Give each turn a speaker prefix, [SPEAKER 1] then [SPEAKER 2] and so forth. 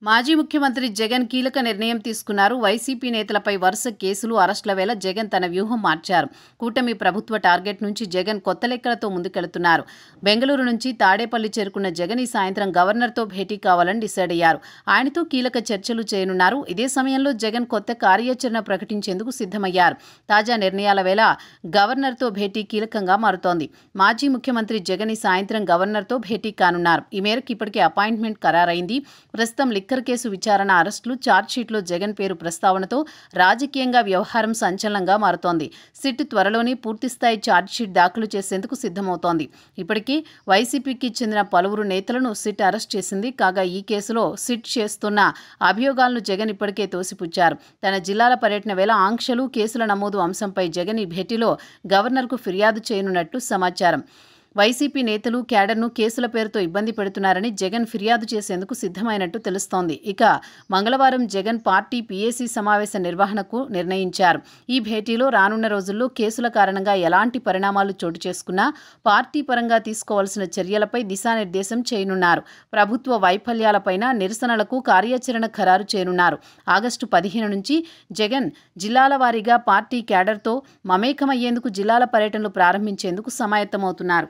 [SPEAKER 1] మాజీ ముఖ్యమంత్రి జగన్ కీలక నిర్ణయం తీసుకున్నారు. వైసీపీ నేతలపై వరుస కేసులు, అరెస్టుల వేళ జగన్ తన వ్యూహం మార్చారు. కూటమి ప్రభుత్వ టార్గెట్ నుంచి జగన్ కొత్త లెక్కలతో ముందుకెళ్తున్నారు. బెంగళూరు నుంచి తాడేపల్లి చేరుకున్న జగన్ ఈ సాయంత్రం గవర్నర్తో భేటీ కావాలని డిసైడ్ అయ్యారు. ఆయనతో కీలక చర్చలు చేయనున్నారు. ఇదే సమయంలో జగన్ కొత్త కార్యాచరణ ప్రకటించేందుకు సిద్ధమయ్యారు. తాజా నిర్ణయాల వేళ గవర్నర్తో భేటీ కీలకంగా మారుతోంది. మాజీ ముఖ్యమంత్రి జగన్ ఈ సాయంత్రం గవర్నర్తో భేటీ కానున్నారు. ఈ మేరకు ఇప్పటికే అపాయింట్మెంట్ ఖరారైంది. ప్రస్తుతం లిక్కర్ కేసు విచారణ, అరెస్టులు, ఛార్జ్షీట్లో జగన్ పేరు ప్రస్తావనతో రాజకీయంగా వ్యవహారం సంచలనంగా మారుతోంది. సిట్ త్వరలోనే పూర్తిస్థాయి ఛార్జ్షీట్ దాఖలు చేసేందుకు సిద్ధమవుతోంది. ఇప్పటికే వైసీపీకి చెందిన పలువురు నేతలను సిట్ అరెస్ట్ చేసింది. కాగా ఈ కేసులో సిట్ చేస్తున్న అభియోగాలను జగన్ ఇప్పటికే తోసిపుచ్చారు. తన జిల్లాల పర్యటన వేళ ఆంక్షలు, కేసుల నమోదు అంశంపై జగన్ ఈ భేటీలో గవర్నర్కు ఫిర్యాదు చేయనున్నట్టు సమాచారం. వైసీపీ నేతలు, క్యాడర్ను కేసుల పేరుతో ఇబ్బంది పెడుతున్నారని జగన్ ఫిర్యాదు చేసేందుకు సిద్ధమైనట్టు తెలుస్తోంది. ఇక మంగళవారం జగన్ పార్టీ పీఏసీ సమావేశ నిర్వహణకు నిర్ణయించారు. ఈ భేటీలో రానున్న రోజుల్లో కేసుల కారణంగా ఎలాంటి పరిణామాలు చోటు చేసుకున్నా పార్టీ పరంగా తీసుకోవాల్సిన చర్యలపై దిశానిర్దేశం చేయనున్నారు. ప్రభుత్వ వైఫల్యాలపైన నిరసనలకు కార్యాచరణ ఖరారు చేయనున్నారు. ఆగస్టు 15 నుంచి జగన్ జిల్లాల వారీగా పార్టీ క్యాడర్తో మమేకమయ్యేందుకు జిల్లాల పర్యటనలు ప్రారంభించేందుకు సమాయత్తమవుతున్నారు.